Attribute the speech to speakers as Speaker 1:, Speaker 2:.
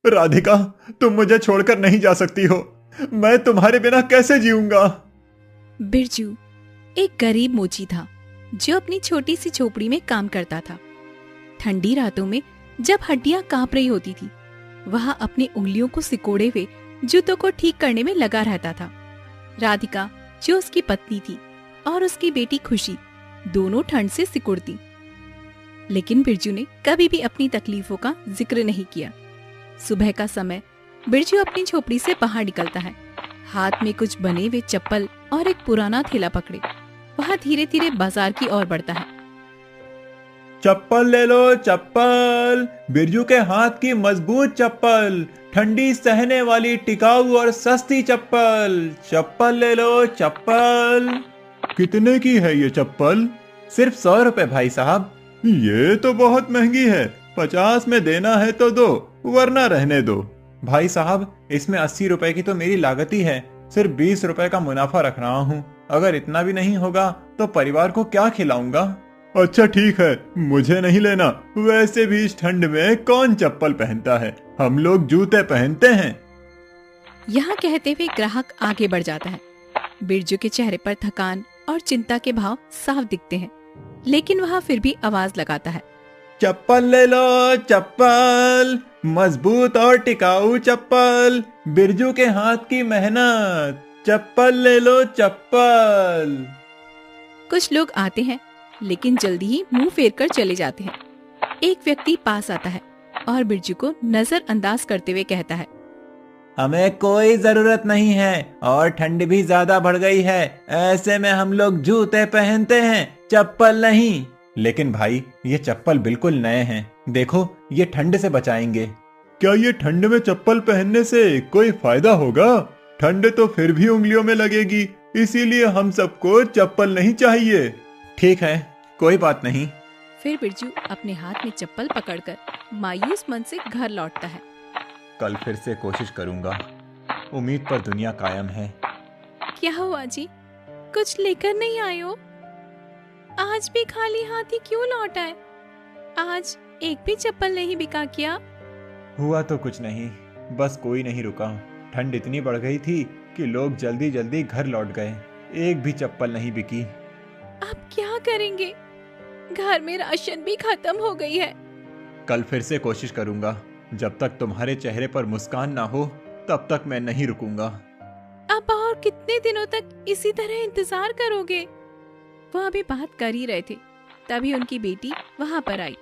Speaker 1: राधिका, तुम मुझे छोड़कर नहीं जा सकती हो। मैं तुम्हारे बिना कैसे जीऊंगा।
Speaker 2: बिरजू एक गरीब मोची था जो अपनी छोटी सी झोपड़ी में काम करता था। ठंडी रातों में जब हड्डियां कांप रही होती थी, वह अपनी उंगलियों को सिकोड़े हुए जूतों को ठीक करने में लगा रहता था। राधिका जो उसकी पत्नी थी और उसकी बेटी खुशी दोनों ठंड से सिकुड़ती, लेकिन बिरजू ने कभी भी अपनी तकलीफों का जिक्र नहीं किया। सुबह का समय बिरजू अपनी झोपड़ी से बाहर निकलता है। हाथ में कुछ बने हुए चप्पल और एक पुराना थैला पकड़े वह धीरे धीरे बाजार की ओर बढ़ता है।
Speaker 1: चप्पल ले लो, चप्पल। बिरजू के हाथ की मजबूत चप्पल, ठंडी सहने वाली टिकाऊ और सस्ती चप्पल। चप्पल ले लो, चप्पल। कितने की है ये चप्पल? सिर्फ 100 रुपए भाई साहब। ये तो बहुत महंगी है। 50 में देना है तो दो, वरना रहने दो। भाई साहब, इसमें 80 रुपए की तो मेरी लागत ही है। सिर्फ 20 रुपए का मुनाफा रख रहा हूँ। अगर इतना भी नहीं होगा तो परिवार को क्या खिलाऊंगा? अच्छा ठीक है, मुझे नहीं लेना। वैसे भी इस ठंड में कौन चप्पल पहनता है, हम लोग जूते पहनते हैं।
Speaker 2: यहाँ कहते हुए ग्राहक आगे बढ़ जाता है। बिरजू के चेहरे पर थकान और चिंता के भाव साफ दिखते हैं, लेकिन वह फिर भी आवाज लगाता है।
Speaker 1: चप्पल ले लो, चप्पल। मजबूत और टिकाऊ चप्पल, बिरजू के हाथ की मेहनत। चप्पल ले लो, चप्पल।
Speaker 2: कुछ लोग आते हैं, लेकिन जल्दी ही मुंह फेर कर चले जाते हैं। एक व्यक्ति पास आता है और बिरजू को नजरअंदाज करते हुए कहता है,
Speaker 1: हमें कोई जरूरत नहीं है और ठंड भी ज्यादा बढ़ गई है। ऐसे में हम लोग जूते पहनते हैं, चप्पल नहीं। लेकिन भाई, ये चप्पल बिल्कुल नए हैं। देखो, ये ठंड से बचाएंगे। क्या ये ठंड में चप्पल पहनने से कोई फायदा होगा? ठंड तो फिर भी उंगलियों में लगेगी, इसीलिए हम सबको चप्पल नहीं चाहिए। ठीक है, कोई बात नहीं।
Speaker 2: फिर बिरजू अपने हाथ में चप्पल पकड़कर मायूस मन से घर लौटता है।
Speaker 1: कल फिर से कोशिश करूंगा। उम्मीद पर दुनिया कायम है।
Speaker 2: क्या हुआ जी, कुछ लेकर नहीं आए हो? आज भी खाली हाथ ही क्यों लौट आए? आज एक भी चप्पल नहीं बिका क्या?
Speaker 1: हुआ तो कुछ नहीं, बस कोई नहीं रुका। ठंड इतनी बढ़ गई थी कि लोग जल्दी जल्दी घर लौट गए। एक भी चप्पल नहीं बिकी।
Speaker 2: अब क्या करेंगे? घर में राशन भी खत्म हो गई है।
Speaker 1: कल फिर से कोशिश करूंगा। जब तक तुम्हारे चेहरे पर मुस्कान ना हो, तब तक मैं नहीं रुकूंगा।
Speaker 2: अब और कितने दिनों तक इसी तरह इंतजार करोगे? वह अभी बात कर ही रहे थे, तभी उनकी बेटी वहां पर आई।